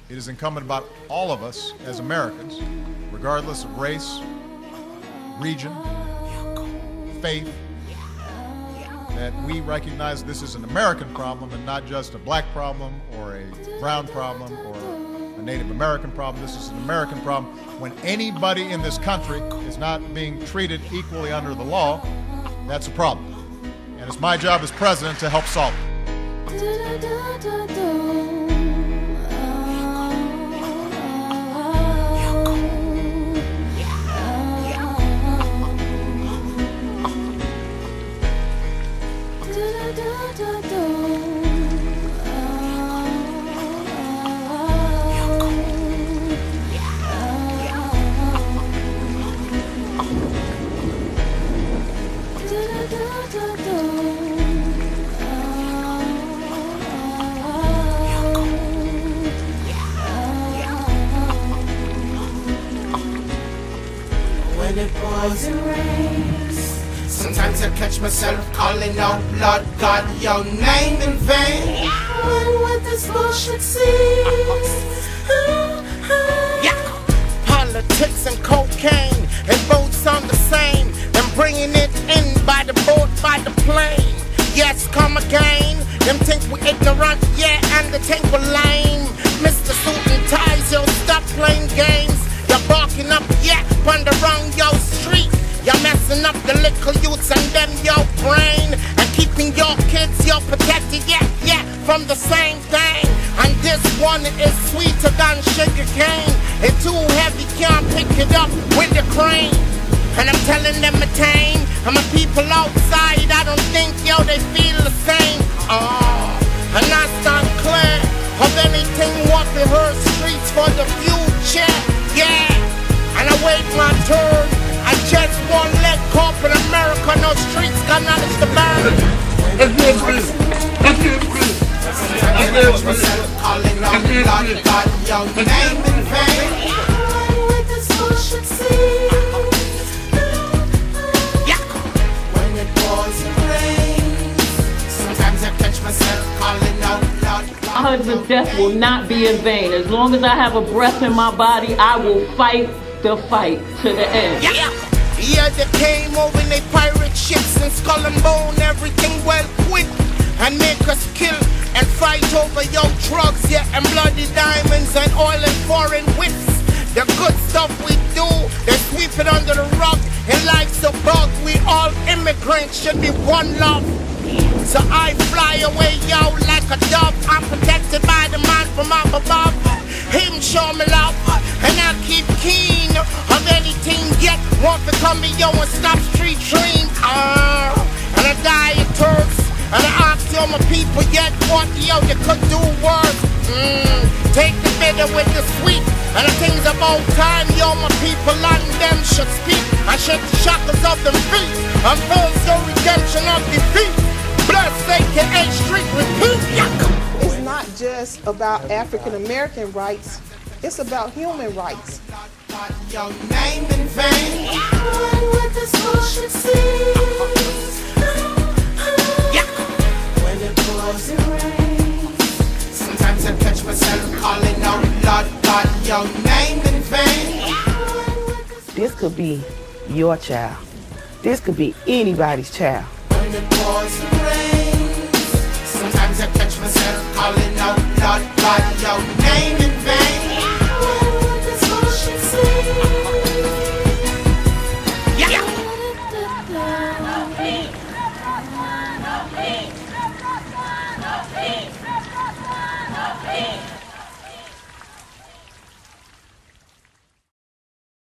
it is incumbent upon all of us as Americans, regardless of race, region, faith, that we recognize this is an American problem and not just a black problem or a brown problem or a Native American problem. This is an American problem. When anybody in this country is not being treated equally under the law, that's a problem. And it's my job as president to help solve it. When it pours and rains, sometimes I catch myself calling out, Lord God, your name in vain. When would this bullshit cease? Politics and cocaine, and both sound the same, and bringing it in by the boat, by the plane. Yes, come again. Them think we ignorant, yeah, and they think we're lame. Mr. Suit and Ties, yo, stop playing games. You're barking up, yeah, on the wrong, yo, street. You're messing up the little youths and them, your brain. And keeping your kids, yo, protected, yeah, from the same thing. And this one is sweeter than sugar cane. It's too heavy, can't pick it up with the crane. And I'm telling them attain. And my people outside, I don't think, yo, they feel the same. And that's not clear of anything what we heard. Streets for the future, yeah. And I wait my turn. I just one leg corporate America, no streets can manage the burn. That's good for you. That's good for you. That's good for you. Calling out God, your name in vain. With this bullshit scene. When it pours and rains, sometimes I catch myself calling out God. My husband's death will not be in vain. As long as I have a breath in my body, I will fight the fight to the end. Yeah, they came over in they pirate ships and skull and bone, everything well quick, and make us kill and fight over your drugs, yeah, and bloody diamonds and oil and foreign whips. The good stuff we do, they sweep it under the rug, and life's a bug. We all immigrants should be one love. So I fly away, yo, like a dove. I'm protected by the man from up above. Him show me love, and I keep keen of anything yet. Want to come me, yo, and stop street dream. And I die it hurts. And I ask you, my people, yet what, yo, you could do worse. Take the bitter with the sweet. And the things about time, yo, my people and them should speak. I shake the shackles of them feet and force the redemption of defeat. Bless aka street repeat. It's not just about African American rights, it's about human rights. Your name in vain. With this bullshit cease. When it pours and rains, sometimes I catch myself calling out, Lord God, your name in vain. This could be your child. This could be anybody's child. When it pours and rains, sometimes I catch myself calling out, Lord God, your name in vain.